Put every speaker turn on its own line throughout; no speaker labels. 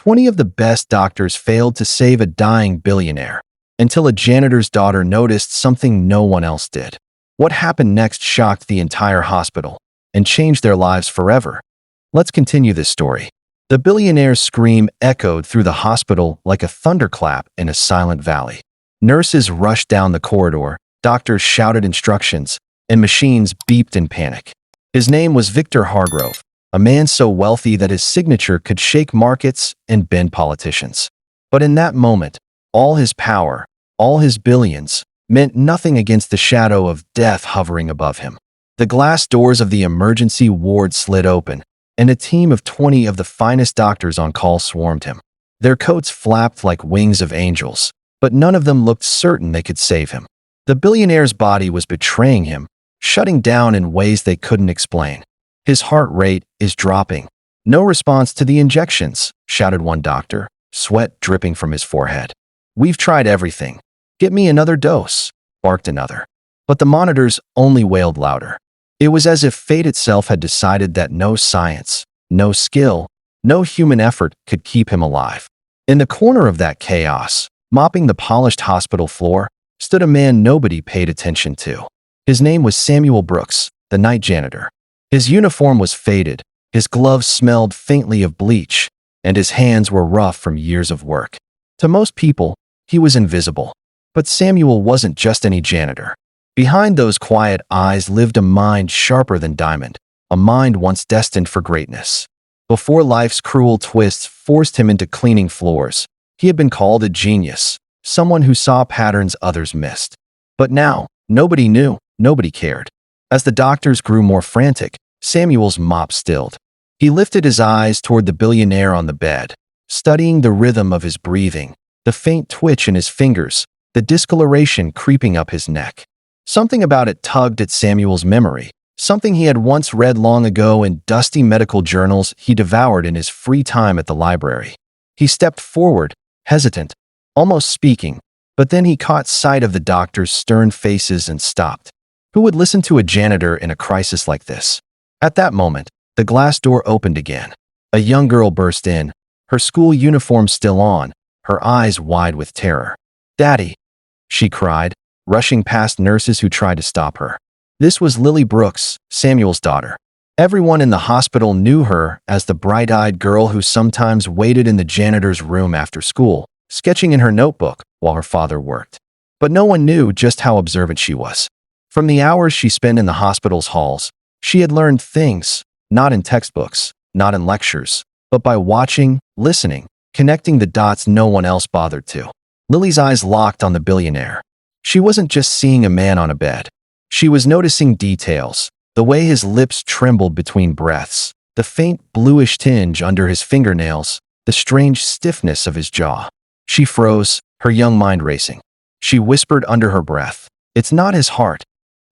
20 of the best doctors failed to save a dying billionaire until a janitor's daughter noticed something no one else did. What happened next shocked the entire hospital and changed their lives forever. Let's continue this story. The billionaire's scream echoed through the hospital like a thunderclap in a silent valley. Nurses rushed down the corridor, doctors shouted instructions, and machines beeped in panic. His name was Victor Hargrove, a man so wealthy that his signature could shake markets and bend politicians. But in that moment, all his power, all his billions, meant nothing against the shadow of death hovering above him. The glass doors of the emergency ward slid open, and a team of 20 of the finest doctors on call swarmed him. Their coats flapped like wings of angels, but none of them looked certain they could save him. The billionaire's body was betraying him, shutting down in ways they couldn't explain. His heart rate is dropping. No response to the injections, shouted one doctor, sweat dripping from his forehead. We've tried everything. Get me another dose, barked another. But the monitors only wailed louder. It was as if fate itself had decided that no science, no skill, no human effort could keep him alive. In the corner of that chaos, mopping the polished hospital floor, stood a man nobody paid attention to. His name was Samuel Brooks, the night janitor. His uniform was faded, his gloves smelled faintly of bleach, and his hands were rough from years of work. To most people, he was invisible. But Samuel wasn't just any janitor. Behind those quiet eyes lived a mind sharper than diamond, a mind once destined for greatness. Before life's cruel twists forced him into cleaning floors, he had been called a genius, someone who saw patterns others missed. But now, nobody knew, nobody cared. As the doctors grew more frantic, Samuel's mop stilled. He lifted his eyes toward the billionaire on the bed, studying the rhythm of his breathing, the faint twitch in his fingers, the discoloration creeping up his neck. Something about it tugged at Samuel's memory, something he had once read long ago in dusty medical journals he devoured in his free time at the library. He stepped forward, hesitant, almost speaking, but then he caught sight of the doctor's stern faces and stopped. Who would listen to a janitor in a crisis like this? At that moment, the glass door opened again. A young girl burst in, her school uniform still on, her eyes wide with terror. "Daddy!" she cried, rushing past nurses who tried to stop her. This was Lily Brooks, Samuel's daughter. Everyone in the hospital knew her as the bright-eyed girl who sometimes waited in the janitor's room after school, sketching in her notebook while her father worked. But no one knew just how observant she was. From the hours she spent in the hospital's halls, she had learned things, not in textbooks, not in lectures, but by watching, listening, connecting the dots no one else bothered to. Lily's eyes locked on the billionaire. She wasn't just seeing a man on a bed. She was noticing details, the way his lips trembled between breaths, the faint bluish tinge under his fingernails, the strange stiffness of his jaw. She froze, her young mind racing. She whispered under her breath, "It's not his heart.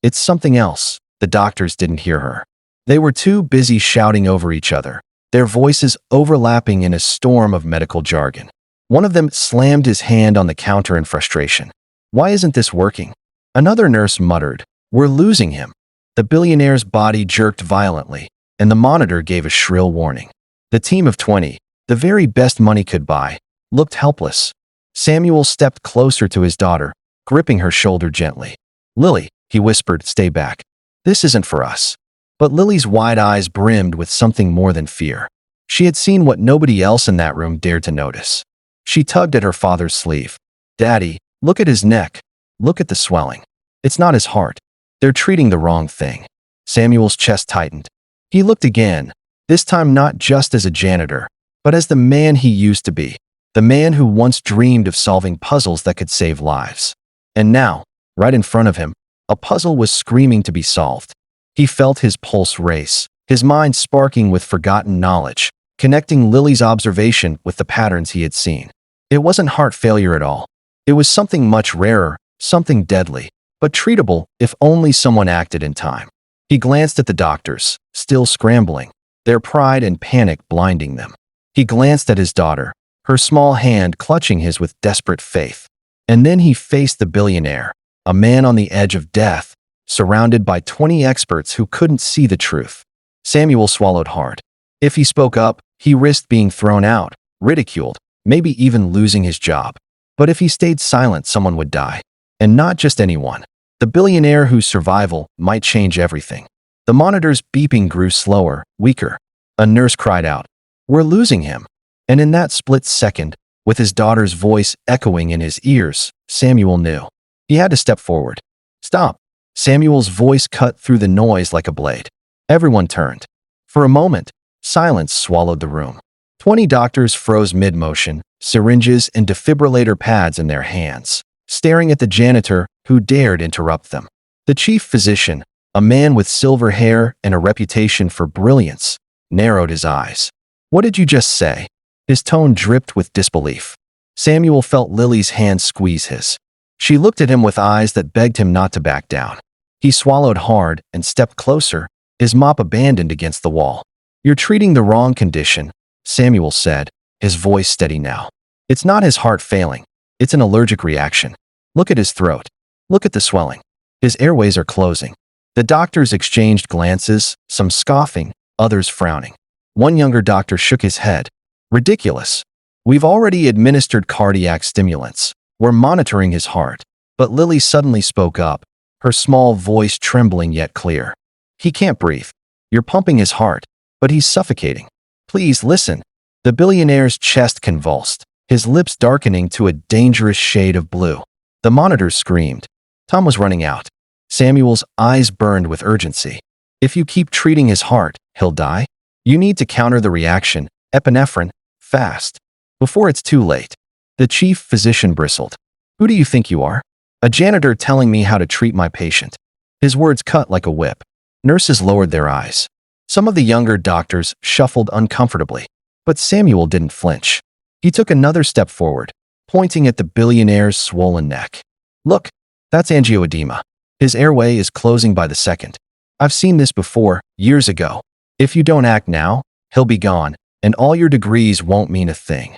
It's something else." The doctors didn't hear her. They were too busy shouting over each other, their voices overlapping in a storm of medical jargon. One of them slammed his hand on the counter in frustration. "Why isn't this working?" Another nurse muttered, "We're losing him." The billionaire's body jerked violently, and the monitor gave a shrill warning. The team of 20, the very best money could buy, looked helpless. Samuel stepped closer to his daughter, gripping her shoulder gently. "Lily," he whispered, "stay back. This isn't for us." But Lily's wide eyes brimmed with something more than fear. She had seen what nobody else in that room dared to notice. She tugged at her father's sleeve. "Daddy, look at his neck. Look at the swelling. It's not his heart. They're treating the wrong thing." Samuel's chest tightened. He looked again, this time not just as a janitor, but as the man he used to be, the man who once dreamed of solving puzzles that could save lives. And now, right in front of him, a puzzle was screaming to be solved. He felt his pulse race, his mind sparking with forgotten knowledge, connecting Lily's observation with the patterns he had seen. It wasn't heart failure at all. It was something much rarer, something deadly, but treatable if only someone acted in time. He glanced at the doctors, still scrambling, their pride and panic blinding them. He glanced at his daughter, her small hand clutching his with desperate faith. And then he faced the billionaire, a man on the edge of death, surrounded by 20 experts who couldn't see the truth. Samuel swallowed hard. If he spoke up, he risked being thrown out, ridiculed, maybe even losing his job. But if he stayed silent, someone would die. And not just anyone. The billionaire whose survival might change everything. The monitor's beeping grew slower, weaker. A nurse cried out, "We're losing him." And in that split second, with his daughter's voice echoing in his ears, Samuel knew. He had to step forward. "Stop." Samuel's voice cut through the noise like a blade. Everyone turned. For a moment, silence swallowed the room. 20 doctors froze mid-motion, syringes and defibrillator pads in their hands, staring at the janitor who dared interrupt them. The chief physician, a man with silver hair and a reputation for brilliance, narrowed his eyes. "What did you just say?" His tone dripped with disbelief. Samuel felt Lily's hand squeeze his. She looked at him with eyes that begged him not to back down. He swallowed hard and stepped closer, his mop abandoned against the wall. "You're treating the wrong condition," Samuel said, his voice steady now. "It's not his heart failing. It's an allergic reaction. Look at his throat. Look at the swelling. His airways are closing." The doctors exchanged glances, some scoffing, others frowning. One younger doctor shook his head. "Ridiculous. We've already administered cardiac stimulants. We're monitoring his heart." But Lily suddenly spoke up, her small voice trembling yet clear. "He can't breathe. You're pumping his heart, but he's suffocating. Please listen." The billionaire's chest convulsed, his lips darkening to a dangerous shade of blue. The monitors screamed. Time was running out. Samuel's eyes burned with urgency. "If you keep treating his heart, he'll die. You need to counter the reaction, epinephrine, fast, before it's too late." The chief physician bristled. "Who do you think you are? A janitor telling me how to treat my patient?" His words cut like a whip. Nurses lowered their eyes. Some of the younger doctors shuffled uncomfortably. But Samuel didn't flinch. He took another step forward, pointing at the billionaire's swollen neck. "Look, that's angioedema. His airway is closing by the second. I've seen this before, years ago. If you don't act now, he'll be gone, and all your degrees won't mean a thing."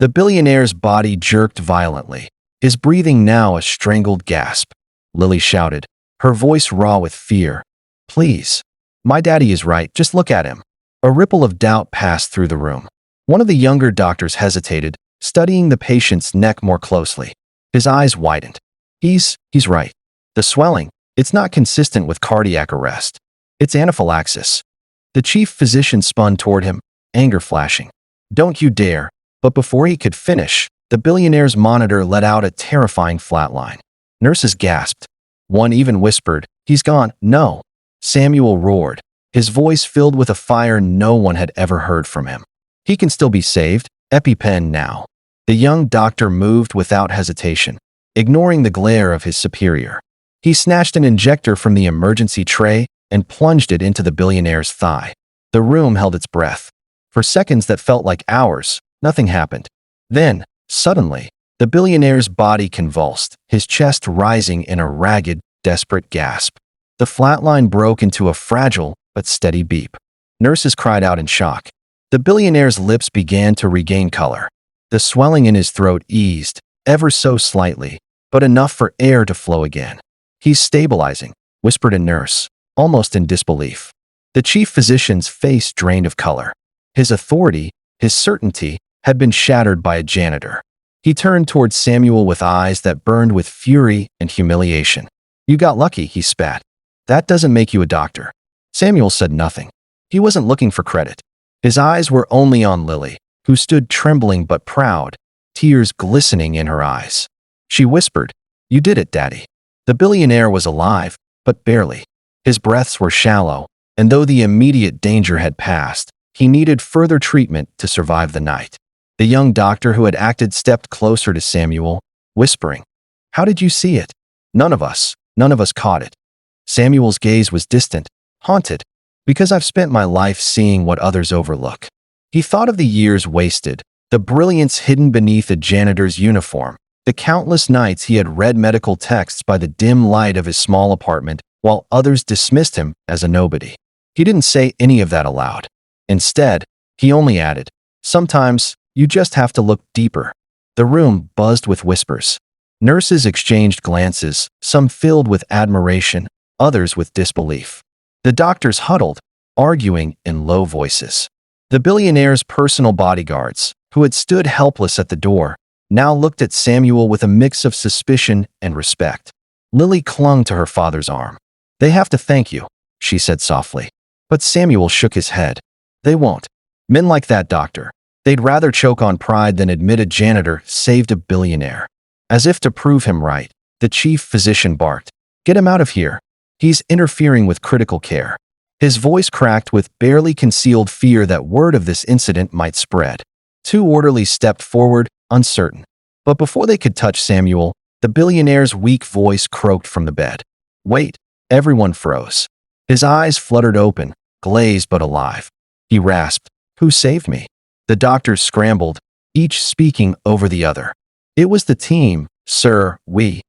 The billionaire's body jerked violently, his breathing now a strangled gasp. Lily shouted, her voice raw with fear. "Please. My daddy is right, just look at him." A ripple of doubt passed through the room. One of the younger doctors hesitated, studying the patient's neck more closely. His eyes widened. He's right. The swelling, it's not consistent with cardiac arrest. It's anaphylaxis." The chief physician spun toward him, anger flashing. "Don't you dare." But before he could finish, the billionaire's monitor let out a terrifying flatline. Nurses gasped. One even whispered, "He's gone." "No." Samuel roared, his voice filled with a fire no one had ever heard from him. "He can still be saved. EpiPen now." The young doctor moved without hesitation, ignoring the glare of his superior. He snatched an injector from the emergency tray and plunged it into the billionaire's thigh. The room held its breath. For seconds that felt like hours, nothing happened. Then, suddenly, the billionaire's body convulsed, his chest rising in a ragged, desperate gasp. The flatline broke into a fragile but steady beep. Nurses cried out in shock. The billionaire's lips began to regain color. The swelling in his throat eased, ever so slightly, but enough for air to flow again. "He's stabilizing," whispered a nurse, almost in disbelief. The chief physician's face drained of color. His authority, his certainty, had been shattered by a janitor. He turned toward Samuel with eyes that burned with fury and humiliation. "You got lucky," he spat. "That doesn't make you a doctor." Samuel said nothing. He wasn't looking for credit. His eyes were only on Lily, who stood trembling but proud, tears glistening in her eyes. She whispered, "You did it, Daddy." The billionaire was alive, but barely. His breaths were shallow, and though the immediate danger had passed, he needed further treatment to survive the night. The young doctor who had acted stepped closer to Samuel, whispering, "How did you see it?" None of us caught it." Samuel's gaze was distant, haunted, "Because I've spent my life seeing what others overlook." He thought of the years wasted, the brilliance hidden beneath a janitor's uniform, the countless nights he had read medical texts by the dim light of his small apartment, while others dismissed him as a nobody. He didn't say any of that aloud. Instead, he only added, "Sometimes, you just have to look deeper." The room buzzed with whispers. Nurses exchanged glances, some filled with admiration, others with disbelief. The doctors huddled, arguing in low voices. The billionaire's personal bodyguards, who had stood helpless at the door, now looked at Samuel with a mix of suspicion and respect. Lily clung to her father's arm. "They have to thank you," she said softly. But Samuel shook his head. "They won't. Men like that, doctor. They'd rather choke on pride than admit a janitor saved a billionaire." As if to prove him right, the chief physician barked, "Get him out of here. He's interfering with critical care." His voice cracked with barely concealed fear that word of this incident might spread. Two orderlies stepped forward, uncertain. But before they could touch Samuel, the billionaire's weak voice croaked from the bed. "Wait." Everyone froze. His eyes fluttered open, glazed but alive. He rasped, "Who saved me?" The doctors scrambled, each speaking over the other. "It was the team, sir, we."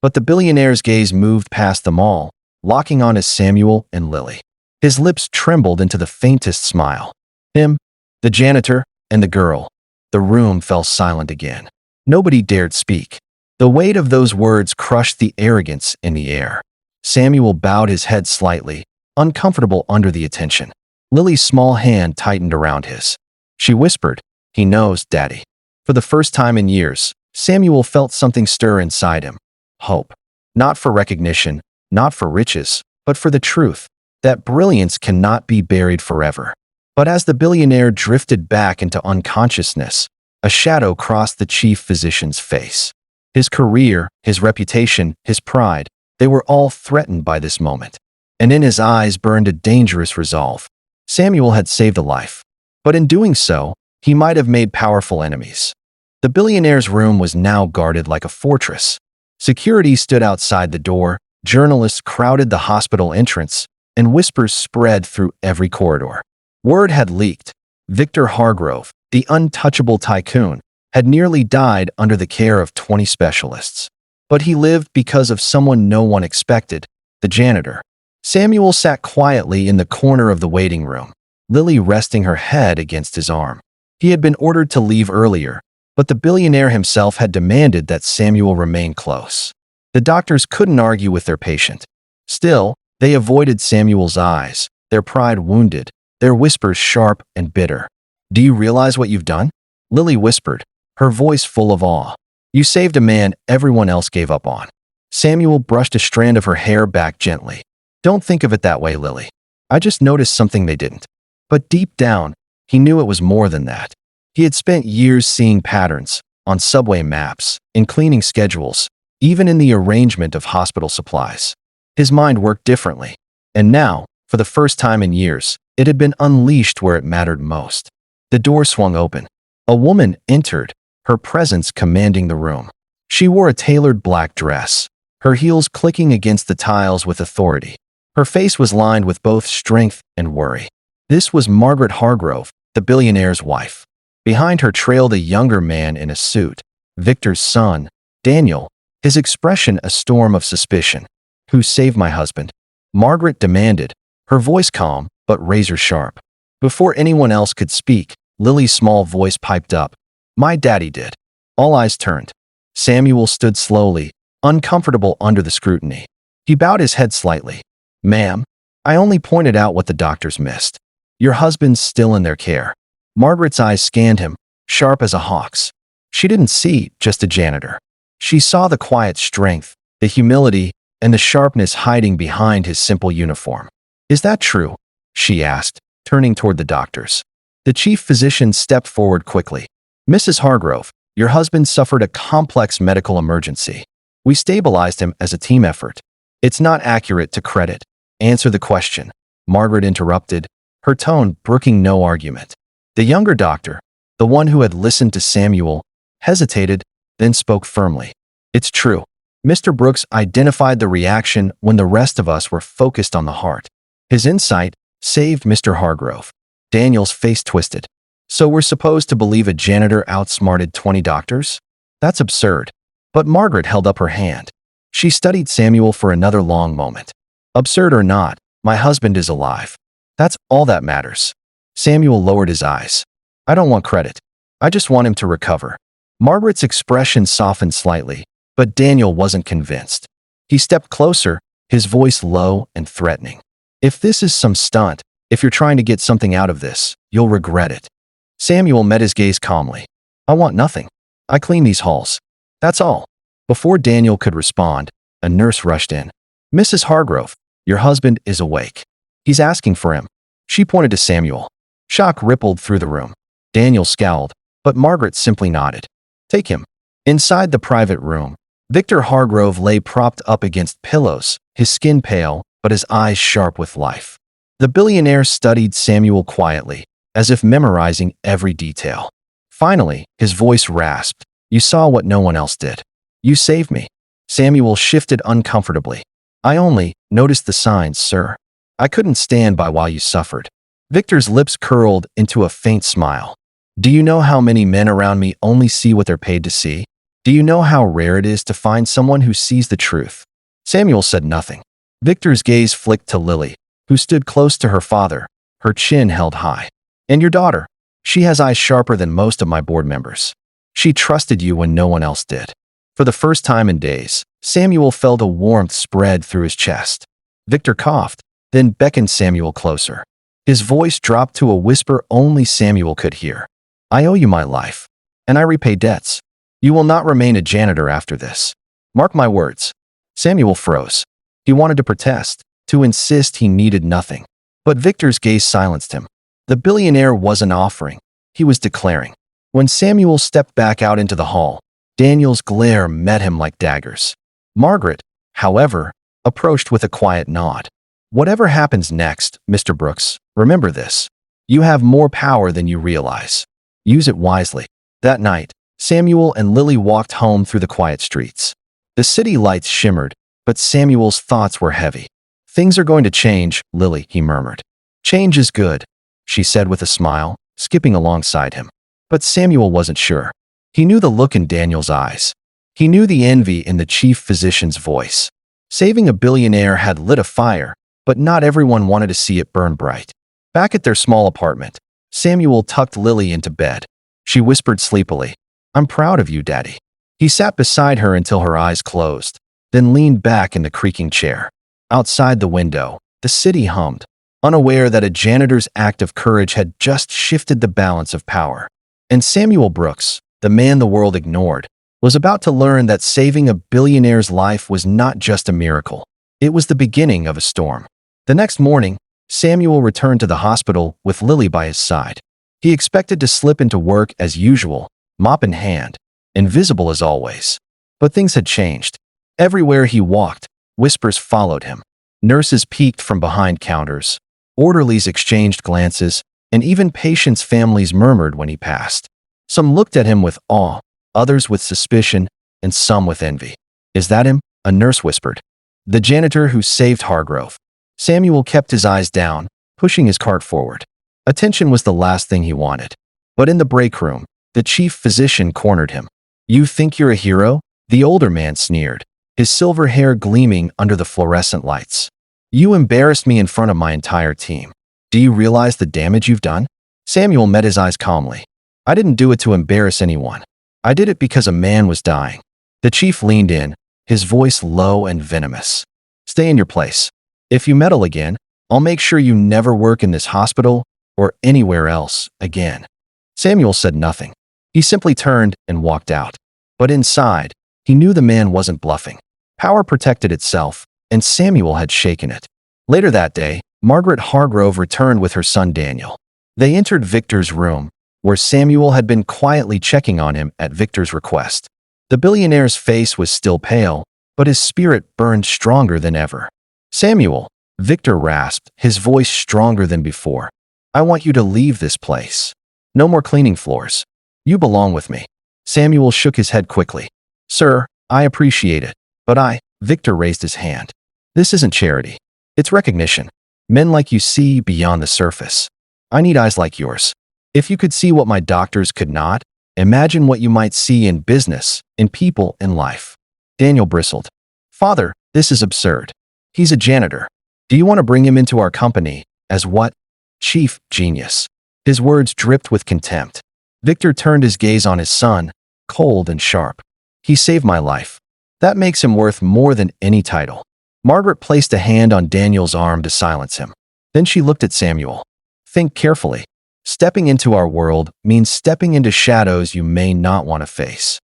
But the billionaire's gaze moved past them all, locking on Samuel and Lily. His lips trembled into the faintest smile. "Him, the janitor, and the girl." The room fell silent again. Nobody dared speak. The weight of those words crushed the arrogance in the air. Samuel bowed his head slightly, uncomfortable under the attention. Lily's small hand tightened around his. She whispered, "He knows, Daddy." For the first time in years, Samuel felt something stir inside him. Hope. Not for recognition, not for riches, but for the truth that brilliance cannot be buried forever. But as the billionaire drifted back into unconsciousness, a shadow crossed the chief physician's face. His career, his reputation, his pride, they were all threatened by this moment. And in his eyes burned a dangerous resolve. Samuel had saved a life. But in doing so, he might have made powerful enemies. The billionaire's room was now guarded like a fortress. Security stood outside the door, journalists crowded the hospital entrance, and whispers spread through every corridor. Word had leaked. Victor Hargrove, the untouchable tycoon, had nearly died under the care of 20 specialists. But he lived because of someone no one expected, the janitor. Samuel sat quietly in the corner of the waiting room, Lily resting her head against his arm. He had been ordered to leave earlier, but the billionaire himself had demanded that Samuel remain close. The doctors couldn't argue with their patient. Still, they avoided Samuel's eyes, their pride wounded, their whispers sharp and bitter. "Do you realize what you've done?" Lily whispered, her voice full of awe. "You saved a man everyone else gave up on." Samuel brushed a strand of her hair back gently. "Don't think of it that way, Lily. I just noticed something they didn't." But deep down, he knew it was more than that. He had spent years seeing patterns, on subway maps, in cleaning schedules, even in the arrangement of hospital supplies. His mind worked differently. And now, for the first time in years, it had been unleashed where it mattered most. The door swung open. A woman entered, her presence commanding the room. She wore a tailored black dress, her heels clicking against the tiles with authority. Her face was lined with both strength and worry. This was Margaret Hargrove, the billionaire's wife. Behind her trailed a younger man in a suit, Victor's son, Daniel, his expression a storm of suspicion. "Who saved my husband?" Margaret demanded, her voice calm but razor-sharp. Before anyone else could speak, Lily's small voice piped up. "My daddy did." All eyes turned. Samuel stood slowly, uncomfortable under the scrutiny. He bowed his head slightly. "Ma'am, I only pointed out what the doctors missed. Your husband's still in their care." Margaret's eyes scanned him, sharp as a hawk's. She didn't see just a janitor. She saw the quiet strength, the humility, and the sharpness hiding behind his simple uniform. "Is that true?" she asked, turning toward the doctors. The chief physician stepped forward quickly. "Mrs. Hargrove, your husband suffered a complex medical emergency. We stabilized him as a team effort." "It's not accurate to credit. Answer the question," Margaret interrupted, her tone brooking no argument. The younger doctor, the one who had listened to Samuel, hesitated, then spoke firmly. "It's true. Mr. Brooks identified the reaction when the rest of us were focused on the heart. His insight saved Mr. Hargrove." Daniel's face twisted. "So we're supposed to believe a janitor outsmarted 20 doctors? That's absurd." But Margaret held up her hand. She studied Samuel for another long moment. "Absurd or not, my husband is alive. That's all that matters." Samuel lowered his eyes. "I don't want credit. I just want him to recover." Margaret's expression softened slightly, but Daniel wasn't convinced. He stepped closer, his voice low and threatening. "If this is some stunt, if you're trying to get something out of this, you'll regret it." Samuel met his gaze calmly. I want nothing. I clean these halls. That's all. Before Daniel could respond, a nurse rushed in. Mrs. Hargrove, your husband is awake. He's asking for him. She pointed to Samuel. Shock rippled through the room. Daniel scowled, but Margaret simply nodded. Take him. Inside the private room, Victor Hargrove lay propped up against pillows, his skin pale, but his eyes sharp with life. The billionaire studied Samuel quietly, as if memorizing every detail. Finally, his voice rasped. You saw what no one else did. You saved me. Samuel shifted uncomfortably. I only noticed the signs, sir. I couldn't stand by while you suffered. Victor's lips curled into a faint smile. Do you know how many men around me only see what they're paid to see? Do you know how rare it is to find someone who sees the truth? Samuel said nothing. Victor's gaze flicked to Lily, who stood close to her father, her chin held high. And your daughter? She has eyes sharper than most of my board members. She trusted you when no one else did. For the first time in days, Samuel felt a warmth spread through his chest. Victor coughed, then beckoned Samuel closer. His voice dropped to a whisper only Samuel could hear. I owe you my life, and I repay debts. You will not remain a janitor after this. Mark my words. Samuel froze. He wanted to protest, to insist he needed nothing. But Victor's gaze silenced him. The billionaire wasn't offering. He was declaring. When Samuel stepped back out into the hall, Daniel's glare met him like daggers. Margaret, however, approached with a quiet nod. Whatever happens next, Mr. Brooks, remember this. You have more power than you realize. Use it wisely. That night, Samuel and Lily walked home through the quiet streets. The city lights shimmered, but Samuel's thoughts were heavy. Things are going to change, Lily, he murmured. Change is good, she said with a smile, skipping alongside him. But Samuel wasn't sure. He knew the look in Daniel's eyes. He knew the envy in the chief physician's voice. Saving a billionaire had lit a fire, but not everyone wanted to see it burn bright. Back at their small apartment, Samuel tucked Lily into bed. She whispered sleepily, I'm proud of you, Daddy. He sat beside her until her eyes closed, then leaned back in the creaking chair. Outside the window, the city hummed, unaware that a janitor's act of courage had just shifted the balance of power. And Samuel Brooks, the man the world ignored, was about to learn that saving a billionaire's life was not just a miracle. It was the beginning of a storm. The next morning, Samuel returned to the hospital with Lily by his side. He expected to slip into work as usual, mop in hand, invisible as always. But things had changed. Everywhere he walked, whispers followed him. Nurses peeked from behind counters. Orderlies exchanged glances, and even patients' families murmured when he passed. Some looked at him with awe, others with suspicion, and some with envy. Is that him? A nurse whispered. The janitor who saved Hargrove. Samuel kept his eyes down, pushing his cart forward. Attention was the last thing he wanted. But in the break room, the chief physician cornered him. You think you're a hero? The older man sneered, his silver hair gleaming under the fluorescent lights. You embarrassed me in front of my entire team. Do you realize the damage you've done? Samuel met his eyes calmly. I didn't do it to embarrass anyone. I did it because a man was dying. The chief leaned in, his voice low and venomous. Stay in your place. If you meddle again, I'll make sure you never work in this hospital or anywhere else again. Samuel said nothing. He simply turned and walked out. But inside, he knew the man wasn't bluffing. Power protected itself, and Samuel had shaken it. Later that day, Margaret Hargrove returned with her son Daniel. They entered Victor's room, where Samuel had been quietly checking on him at Victor's request. The billionaire's face was still pale, but his spirit burned stronger than ever. Samuel, Victor rasped, his voice stronger than before. I want you to leave this place. No more cleaning floors. You belong with me. Samuel shook his head quickly. Sir, I appreciate it, but Victor raised his hand. This isn't charity. It's recognition. Men like you see beyond the surface. I need eyes like yours. If you could see what my doctors could not, imagine what you might see in business, in people, in life. Daniel bristled. Father, this is absurd. He's a janitor. Do you want to bring him into our company as what? Chief genius. His words dripped with contempt. Victor turned his gaze on his son, cold and sharp. He saved my life. That makes him worth more than any title. Margaret placed a hand on Daniel's arm to silence him. Then she looked at Samuel. Think carefully. Stepping into our world means stepping into shadows you may not want to face.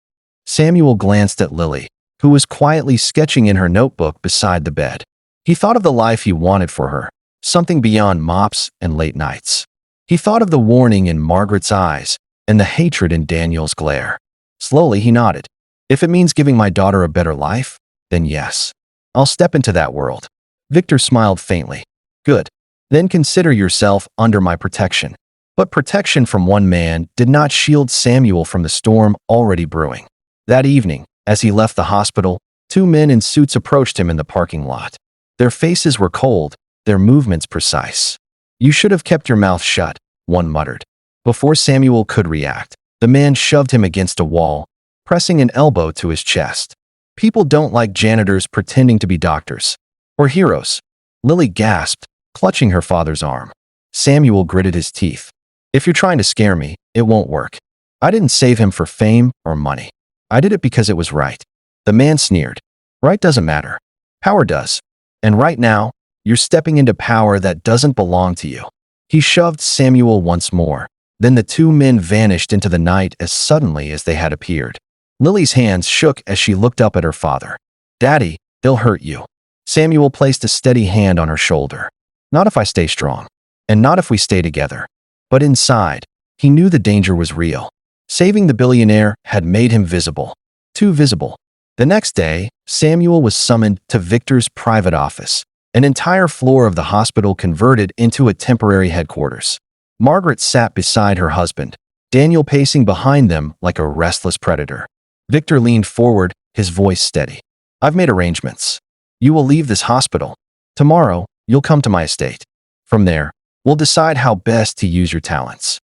Samuel glanced at Lily, who was quietly sketching in her notebook beside the bed. He thought of the life he wanted for her, something beyond mops and late nights. He thought of the warning in Margaret's eyes and the hatred in Daniel's glare. Slowly, he nodded. If it means giving my daughter a better life, then yes. I'll step into that world. Victor smiled faintly. Good. Then consider yourself under my protection. But protection from one man did not shield Samuel from the storm already brewing. That evening, as he left the hospital, two men in suits approached him in the parking lot. Their faces were cold, their movements precise. You should have kept your mouth shut, one muttered. Before Samuel could react, the man shoved him against a wall, pressing an elbow to his chest. People don't like janitors pretending to be doctors. Or heroes. Lily gasped, clutching her father's arm. Samuel gritted his teeth. If you're trying to scare me, it won't work. I didn't save him for fame or money. I did it because it was right. The man sneered. Right doesn't matter. Power does. And right now, you're stepping into power that doesn't belong to you. He shoved Samuel once more. Then the two men vanished into the night as suddenly as they had appeared. Lily's hands shook as she looked up at her father. Daddy, they'll hurt you. Samuel placed a steady hand on her shoulder. Not if I stay strong. And not if we stay together. But inside, he knew the danger was real. Saving the billionaire had made him visible. Too visible. The next day, Samuel was summoned to Victor's private office. An entire floor of the hospital converted into a temporary headquarters. Margaret sat beside her husband, Daniel pacing behind them like a restless predator. Victor leaned forward, his voice steady. I've made arrangements. You will leave this hospital. Tomorrow, you'll come to my estate. From there, we'll decide how best to use your talents.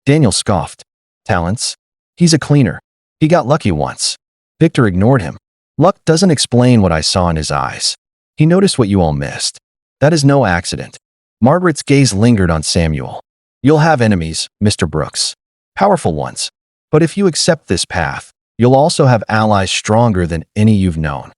Daniel scoffed. Talents? He's a cleaner. He got lucky once. Victor ignored him. Luck doesn't explain what I saw in his eyes. He noticed what you all missed. That is no accident. Margaret's gaze lingered on Samuel. You'll have enemies, Mr. Brooks. Powerful ones. But if you accept this path, you'll also have allies stronger than any you've known.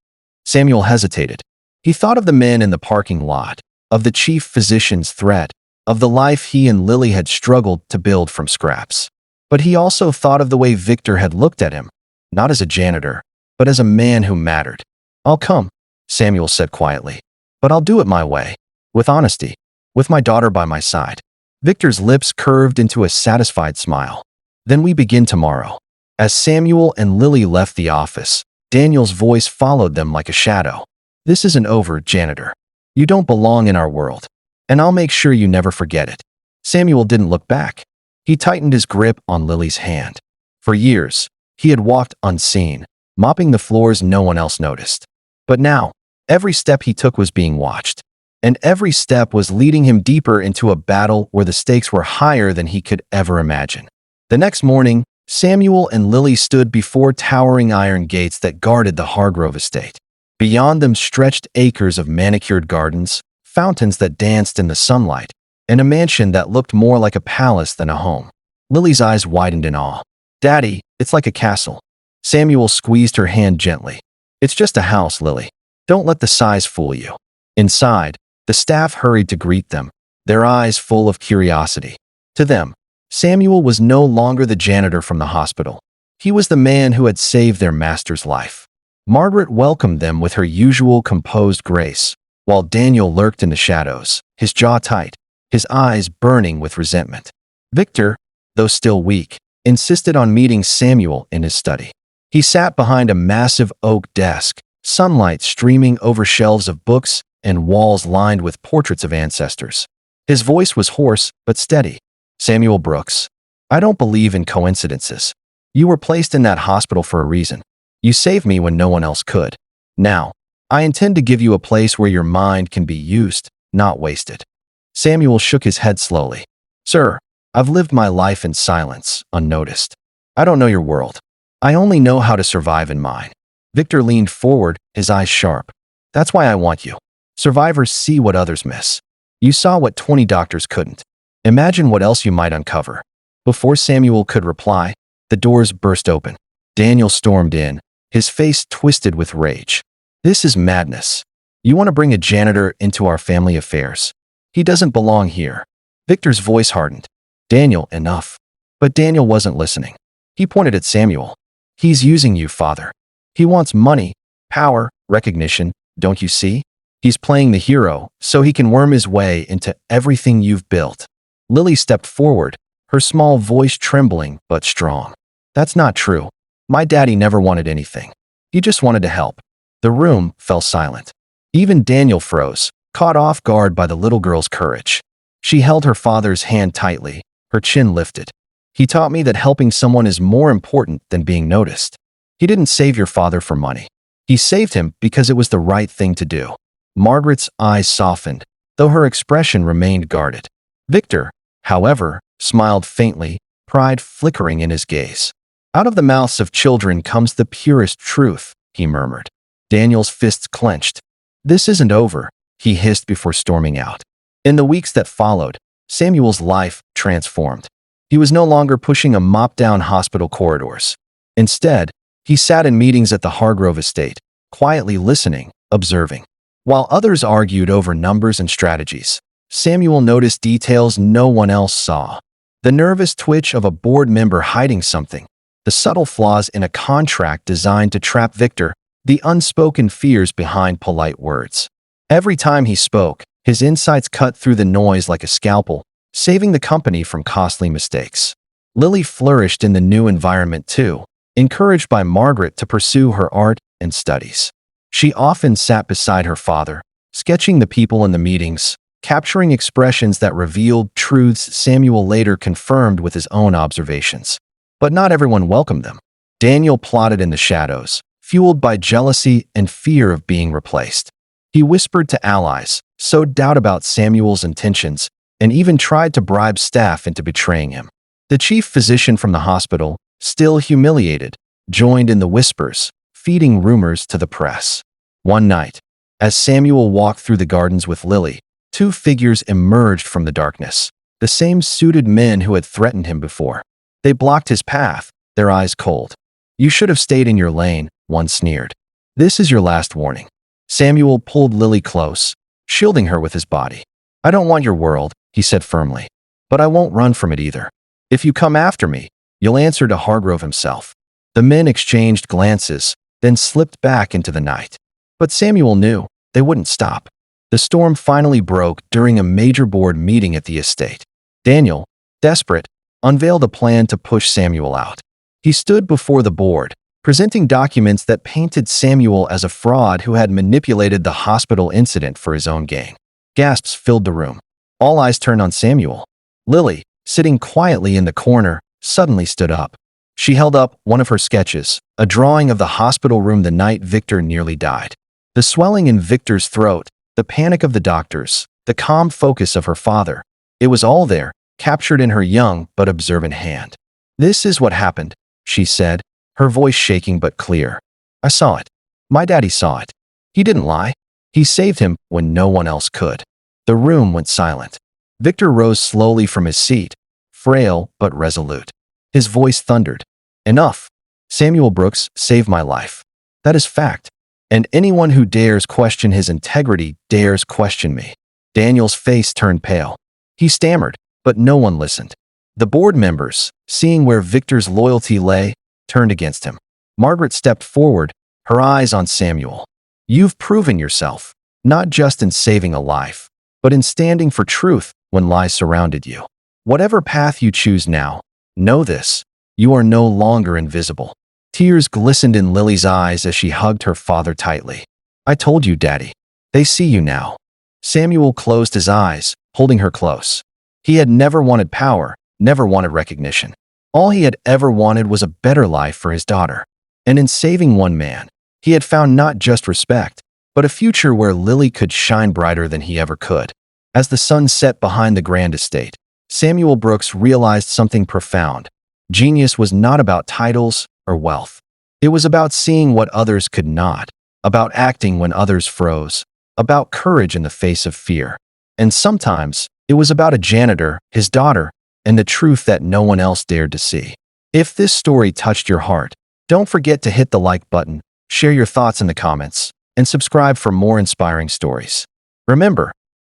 Samuel hesitated. He thought of the men in the parking lot, of the chief physician's threat, of the life he and Lily had struggled to build from scraps. But he also thought of the way Victor had looked at him, not as a janitor, but as a man who mattered. I'll come, Samuel said quietly. But I'll do it my way, with honesty, with my daughter by my side. Victor's lips curved into a satisfied smile. Then we begin tomorrow. As Samuel and Lily left the office, Daniel's voice followed them like a shadow. This isn't over, janitor. You don't belong in our world. And I'll make sure you never forget it. Samuel didn't look back. He tightened his grip on Lily's hand. For years, he had walked unseen, mopping the floors no one else noticed. But now, every step he took was being watched. And every step was leading him deeper into a battle where the stakes were higher than he could ever imagine. The next morning, Samuel and Lily stood before towering iron gates that guarded the Hargrove estate. Beyond them stretched acres of manicured gardens, fountains that danced in the sunlight, and a mansion that looked more like a palace than a home. Lily's eyes widened in awe. Daddy, it's like a castle. Samuel squeezed her hand gently. It's just a house, Lily. Don't let the size fool you. Inside, the staff hurried to greet them, their eyes full of curiosity. To them, Samuel was no longer the janitor from the hospital. He was the man who had saved their master's life. Margaret welcomed them with her usual composed grace, while Daniel lurked in the shadows, his jaw tight, his eyes burning with resentment. Victor, though still weak, insisted on meeting Samuel in his study. He sat behind a massive oak desk, sunlight streaming over shelves of books and walls lined with portraits of ancestors. His voice was hoarse but steady. Samuel Brooks, I don't believe in coincidences. You were placed in that hospital for a reason. You saved me when no one else could. Now, I intend to give you a place where your mind can be used, not wasted. Samuel shook his head slowly. Sir, I've lived my life in silence, unnoticed. I don't know your world. I only know how to survive in mine. Victor leaned forward, his eyes sharp. That's why I want you. Survivors see what others miss. You saw what 20 doctors couldn't. Imagine what else you might uncover. Before Samuel could reply, the doors burst open. Daniel stormed in, his face twisted with rage. This is madness. You want to bring a janitor into our family affairs. He doesn't belong here. Victor's voice hardened. Daniel, enough. But Daniel wasn't listening. He pointed at Samuel. He's using you, father. He wants money, power, recognition, don't you see? He's playing the hero so he can worm his way into everything you've built. Lily stepped forward, her small voice trembling but strong. That's not true. My daddy never wanted anything. He just wanted to help. The room fell silent. Even Daniel froze, caught off guard by the little girl's courage. She held her father's hand tightly, her chin lifted. He taught me that helping someone is more important than being noticed. He didn't save your father for money. He saved him because it was the right thing to do. Margaret's eyes softened, though her expression remained guarded. Victor, however, smiled faintly, pride flickering in his gaze. Out of the mouths of children comes the purest truth, he murmured. Daniel's fists clenched. This isn't over, he hissed before storming out. In the weeks that followed, Samuel's life transformed. He was no longer pushing a mop down hospital corridors. Instead, he sat in meetings at the Hargrove estate, quietly listening, observing. While others argued over numbers and strategies, Samuel noticed details no one else saw. The nervous twitch of a board member hiding something, the subtle flaws in a contract designed to trap Victor, the unspoken fears behind polite words. Every time he spoke, his insights cut through the noise like a scalpel, saving the company from costly mistakes. Lily flourished in the new environment too, encouraged by Margaret to pursue her art and studies. She often sat beside her father, sketching the people in the meetings, capturing expressions that revealed truths Samuel later confirmed with his own observations. But not everyone welcomed them. Daniel plotted in the shadows, fueled by jealousy and fear of being replaced. He whispered to allies, sowed doubt about Samuel's intentions, and even tried to bribe staff into betraying him. The chief physician from the hospital, still humiliated, joined in the whispers, feeding rumors to the press. One night, as Samuel walked through the gardens with Lily, two figures emerged from the darkness, the same suited men who had threatened him before. They blocked his path, their eyes cold. You should have stayed in your lane, one sneered. This is your last warning. Samuel pulled Lily close, shielding her with his body. I don't want your world, he said firmly, but I won't run from it either. If you come after me, you'll answer to Hargrove himself. The men exchanged glances, then slipped back into the night. But Samuel knew they wouldn't stop. The storm finally broke during a major board meeting at the estate. Daniel, desperate, unveiled a plan to push Samuel out. He stood before the board, presenting documents that painted Samuel as a fraud who had manipulated the hospital incident for his own gain. Gasps filled the room. All eyes turned on Samuel. Lily, sitting quietly in the corner, suddenly stood up. She held up one of her sketches, a drawing of the hospital room the night Victor nearly died. The swelling in Victor's throat, the panic of the doctors, the calm focus of her father. It was all there, captured in her young but observant hand. This is what happened, she said, her voice shaking but clear. I saw it. My daddy saw it. He didn't lie. He saved him when no one else could. The room went silent. Victor rose slowly from his seat, frail but resolute. His voice thundered. Enough. Samuel Brooks saved my life. That is fact. And anyone who dares question his integrity dares question me. Daniel's face turned pale. He stammered, but no one listened. The board members, seeing where Victor's loyalty lay, turned against him. Margaret stepped forward, her eyes on Samuel. You've proven yourself, not just in saving a life, but in standing for truth when lies surrounded you. Whatever path you choose now, know this, you are no longer invisible. Tears glistened in Lily's eyes as she hugged her father tightly. I told you, Daddy. They see you now. Samuel closed his eyes, holding her close. He had never wanted power, never wanted recognition. All he had ever wanted was a better life for his daughter. And in saving one man, he had found not just respect, but a future where Lily could shine brighter than he ever could. As the sun set behind the grand estate, Samuel Brooks realized something profound. Genius was not about titles or wealth. It was about seeing what others could not, about acting when others froze, about courage in the face of fear. And sometimes, it was about a janitor, his daughter, and the truth that no one else dared to see. If this story touched your heart, don't forget to hit the like button, share your thoughts in the comments, and subscribe for more inspiring stories. Remember,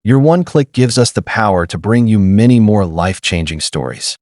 Your one click gives us the power to bring you many more life-changing stories.